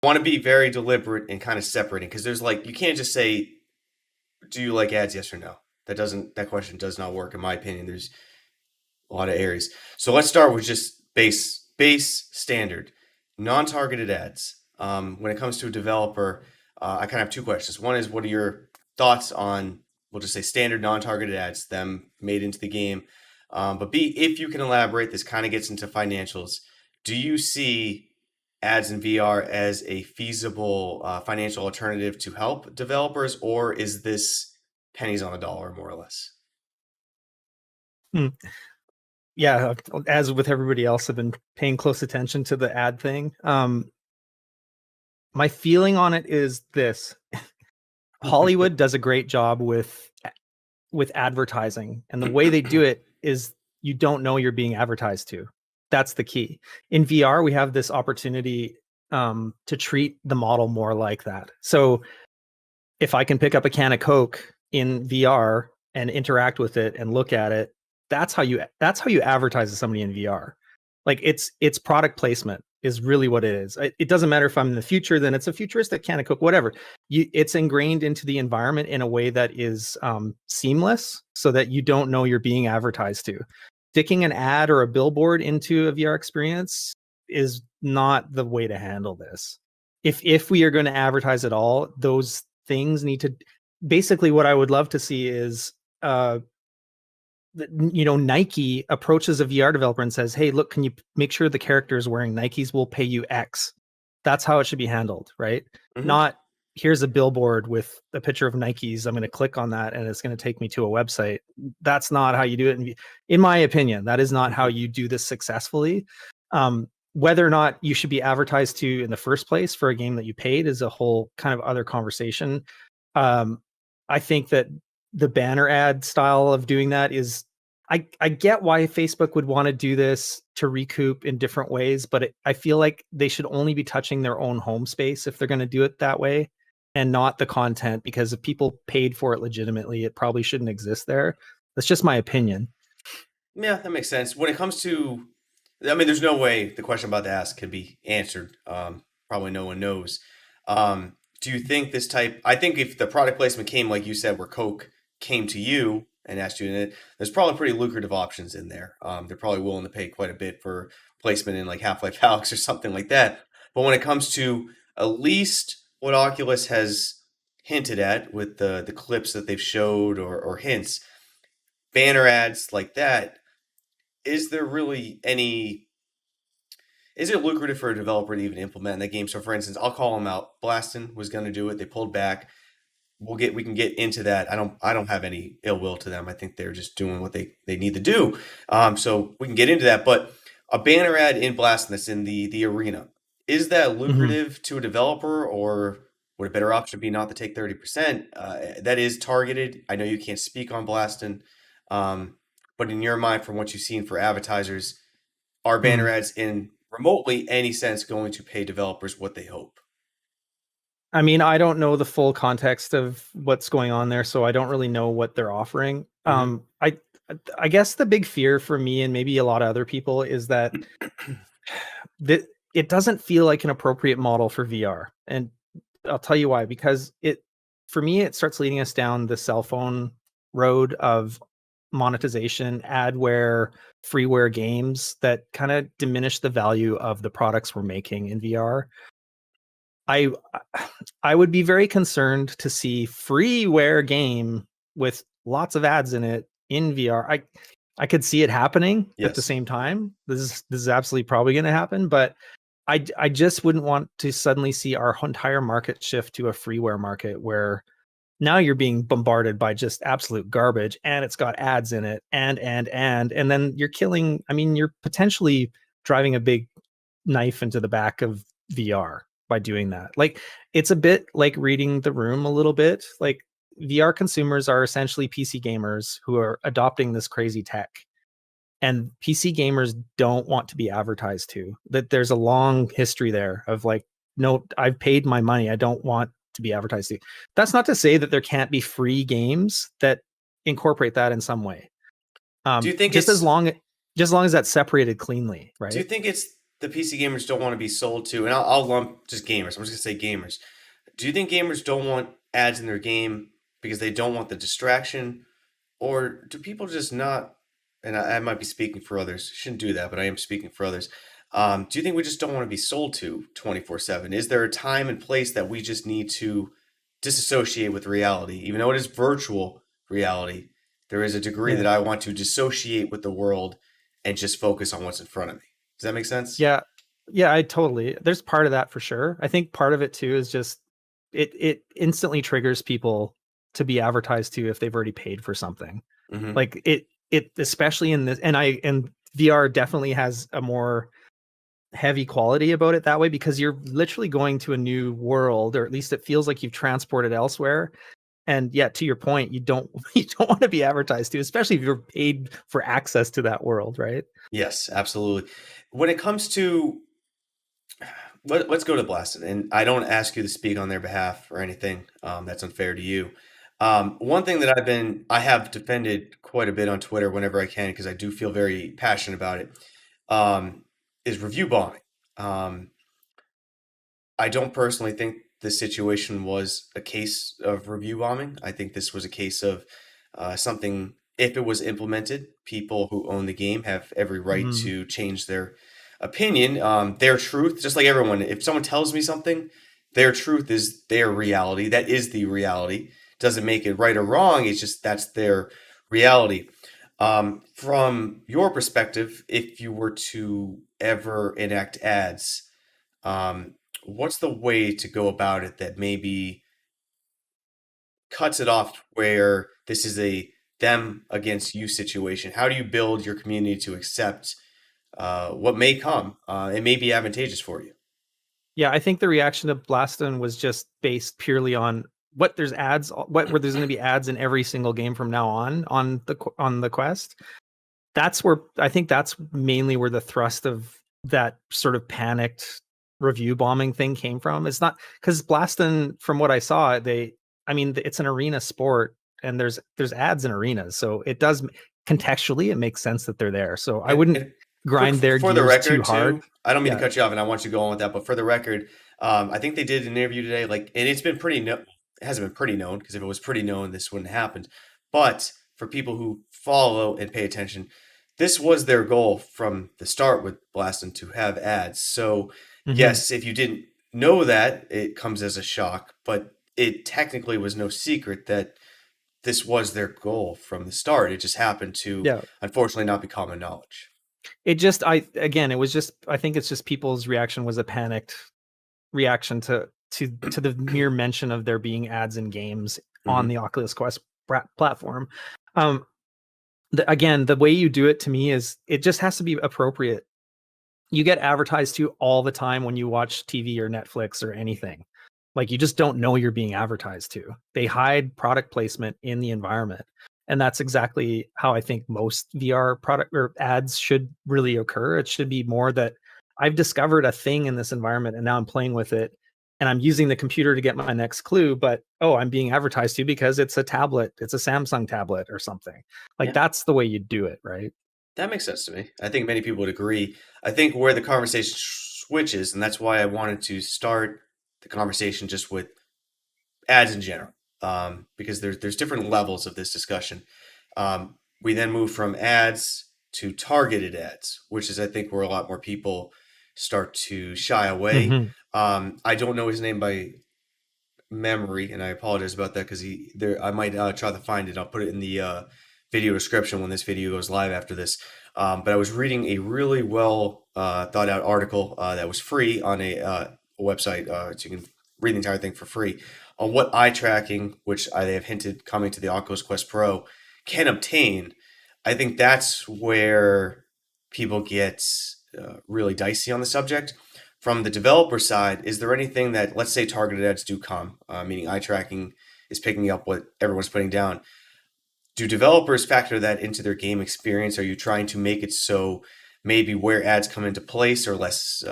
want to be very deliberate and kind of separating, because there's like, you can't just say, do you like ads, yes or no? That question does not work in my opinion. There's a lot of areas. So let's start with just base standard non-targeted ads. When it comes to a developer, I kind of have two questions. One is, what are your thoughts on, we'll just say, standard non-targeted ads, them made into the game? But B, if you can elaborate, this kind of gets into financials. Do you see ads in VR as a feasible financial alternative to help developers, or is this pennies on the dollar, more or less? Yeah, as with everybody else, I've been paying close attention to the ad thing. My feeling on it is this: Hollywood does a great job with advertising, and the way they do it is you don't know you're being advertised to. That's the key. In VR, we have this opportunity to treat the model more like that. So if I can pick up a can of Coke in VR and interact with it and look at it, that's how you advertise to somebody in VR. Like it's product placement is really what it is. It doesn't matter if I'm in the future, then it's a futuristic can of Coke, whatever. It's ingrained into the environment in a way that is seamless, so that you don't know you're being advertised to. Sticking an ad or a billboard into a VR experience is not the way to handle this. If we are going to advertise at all, those things need to, basically what I would love to see is Nike approaches a VR developer and says, hey, look, can you make sure the character is wearing Nikes? We'll pay you X. That's how it should be handled, right? Mm-hmm. Not, here's a billboard with a picture of Nikes, I'm going to click on that and it's going to take me to a website. That's not how you do it. In my opinion, that is not how you do this successfully. Whether or not you should be advertised to in the first place for a game that you paid is a whole kind of other conversation. I think that the banner ad style of doing that is, I get why Facebook would want to do this to recoup in different ways, but I feel like they should only be touching their own home space if they're going to do it that way, and not the content, because if people paid for it legitimately, it probably shouldn't exist there. That's just my opinion. Yeah, that makes sense. When it comes to, I mean, there's no way the question I'm about to ask can be answered. Probably no one knows. Do you think this type, I think if the product placement came, like you said, where Coke came to you and asked you in it, there's probably pretty lucrative options in there. They're probably willing to pay quite a bit for placement in like Half-Life Alyx or something like that. But when it comes to at least what Oculus has hinted at with the clips that they've showed, or hints, banner ads like that, is there really any, is it lucrative for a developer to even implement in that game? So for instance, I'll call them out. Blaston was going to do it. They pulled back. We can get into that. I don't have any ill will to them. I think they're just doing what they need to do. So we can get into that. But a banner ad in Blaston that's in the arena, is that lucrative to a developer, or would a better option be not to take 30%? That is targeted. I know you can't speak on Blaston, but in your mind, from what you've seen for advertisers, are banner ads in remotely any sense going to pay developers what they hope? I mean, I don't know the full context of what's going on there, so I don't really know what they're offering. I guess the big fear for me, and maybe a lot of other people, is that it doesn't feel like an appropriate model for VR. And I'll tell you why. Because for me, it starts leading us down the cell phone road of monetization, adware, freeware games that kind of diminish the value of the products we're making in VR. I would be very concerned to see freeware game with lots of ads in it in VR. I could see it happening at the same time. This is absolutely probably going to happen, but I just wouldn't want to suddenly see our entire market shift to a freeware market where now you're being bombarded by just absolute garbage, and it's got ads in it, and then you're killing. I mean, you're potentially driving a big knife into the back of VR by doing that. Like, it's a bit like reading the room a little bit. Like, VR consumers are essentially PC gamers who are adopting this crazy tech, and PC gamers don't want to be advertised to. That there's a long history there of like, no, I've paid my money, I don't want to be advertised to. That's not to say that there can't be free games that incorporate that in some way. Do you think just as long as that's separated cleanly, right? Do you think it's the PC gamers don't want to be sold to, and I'll lump just gamers. I'm just gonna say gamers. Do you think gamers don't want ads in their game because they don't want the distraction, or do people just not? And I might be speaking for others. Shouldn't do that, but I am speaking for others. Do you think we just don't want to be sold to 24/7? Is there a time and place that we just need to disassociate with reality, even though it is virtual reality? There is a degree that Yeah. I want to dissociate with the world and just focus on what's in front of me. Does that make sense? Yeah. Yeah, I totally. There's part of that for sure. I think part of it too is just it instantly triggers people to be advertised to if they've already paid for something. Mm-hmm. Like it especially in this, and VR definitely has a more heavy quality about it that way, because you're literally going to a new world, or at least it feels like you've transported elsewhere. And yet, to your point, you don't you don't want to be advertised to, especially if you're paid for access to that world, right? Yes, absolutely. When it comes to let's go to Blaston, and I don't ask you to speak on their behalf or anything. That's unfair to you. One thing that I have defended quite a bit on Twitter whenever I can because I do feel very passionate about it. Is review bombing. Um, I don't personally think this situation was a case of review bombing. I think this was a case of something. If it was implemented, people who own the game have every right Mm. to change their opinion, their truth. Just like everyone, if someone tells me something, their truth is their reality. That is the reality. Doesn't make it right or wrong. It's just that's their reality. From your perspective, if you were to ever enact ads, um, what's the way to go about it that maybe cuts it off where this is a them against you situation? How do you build your community to accept what may come? It may be advantageous for you. Yeah, I think the reaction to Blaston was just based purely on what there's ads, what where there's going to be ads in every single game from now on the Quest. That's where I think that's mainly where the thrust of that sort of panicked review bombing thing came from. It's not because Blaston, from what I saw, I mean, it's an arena sport, and there's ads in arenas, so it does contextually it makes sense that they're there. So I wouldn't And quick grind their for the gears too record, hard. too, I don't mean to Yeah. cut you off, and I want you to go on with that. But for the record, I think they did an interview today, like, and it's been pretty. It hasn't been pretty known because if it was pretty known, this wouldn't have happened. But for people who follow and pay attention, this was their goal from the start with Blaston to have ads. So Hmm. yes, if you didn't know that, it comes as a shock. But it technically was no secret that this was their goal from the start. It just happened to, Yeah. unfortunately, not be common knowledge. It just I again, it was just I think it's just people's reaction was a panicked reaction to the mere mention of there being ads in games on Hmm. the Oculus Quest platform. Um, again, the way you do it to me is it just has to be appropriate. You get advertised to all the time when you watch TV or Netflix or anything. Like you just don't know you're being advertised to. They hide product placement in the environment. And that's exactly how I think most VR product or ads should really occur. It should be more that I've discovered a thing in this environment and now I'm playing with it and I'm using the computer to get my next clue, but oh, I'm being advertised to because it's a tablet, it's a Samsung tablet or something. Like Yeah, that's the way you do it, right? that makes sense to me. I think many people would agree. I think where the conversation switches, and that's why I wanted to start the conversation just with ads in general, because there's different levels of this discussion. We then move from ads to targeted ads, which is I think where a lot more people start to shy away. Hmm. I don't know his name by memory, and I apologize about that because he there. I might try to find it. I'll put it in the video description when this video goes live after this. But I was reading a really well thought out article that was free on a website, so you can read the entire thing for free on what eye tracking, which they have hinted coming to the Oculus Quest Pro, can obtain. I think that's where people get really dicey on the subject. From the developer side, is there anything that, let's say, targeted ads do come, meaning eye tracking is picking up what everyone's putting down? Do developers factor that into their game experience? Are you trying to make it so maybe where ads come into place are less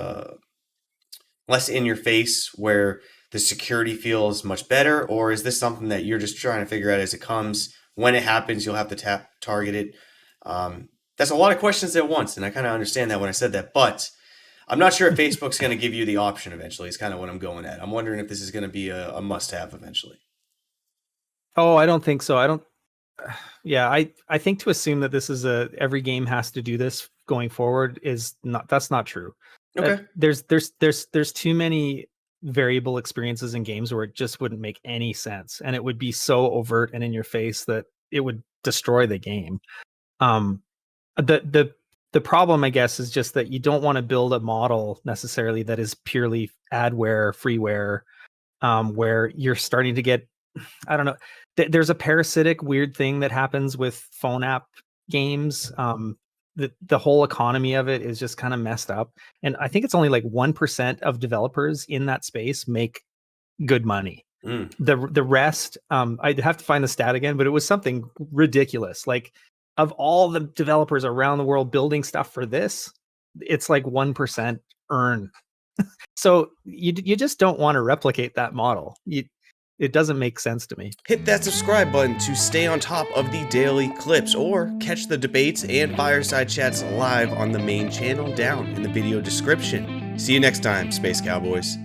in your face, where the security feels much better, or is this something that you're just trying to figure out as it comes? When it happens, you'll have to target it. That's a lot of questions at once, and I kind of understand that when I said that, but I'm not sure if Facebook's going to give you the option eventually. Is kind of what I'm going at. I'm wondering if this is going to be a must-have eventually. Oh, I don't think so. I don't. Yeah, I think to assume that this is every game has to do this going forward is not. That's not true. Okay. There's too many variable experiences in games where it just wouldn't make any sense, and it would be so overt and in your face that it would destroy the game. The problem, I guess, is just that you don't want to build a model necessarily that is purely adware, freeware, where you're starting to get, I don't know, there's a parasitic weird thing that happens with phone app games. The whole economy of it is just kind of messed up, and I think it's only like 1% of developers in that space make good money. The rest, I'd have to find the stat again, but it was something ridiculous. Like, of all the developers around the world building stuff for this, it's like 1% earn. So you just don't want to replicate that model. It doesn't make sense to me. Hit that subscribe button to stay on top of the daily clips, or catch the debates and Fireside Chats live on the main channel down in the video description. See you next time, Space Cowboys.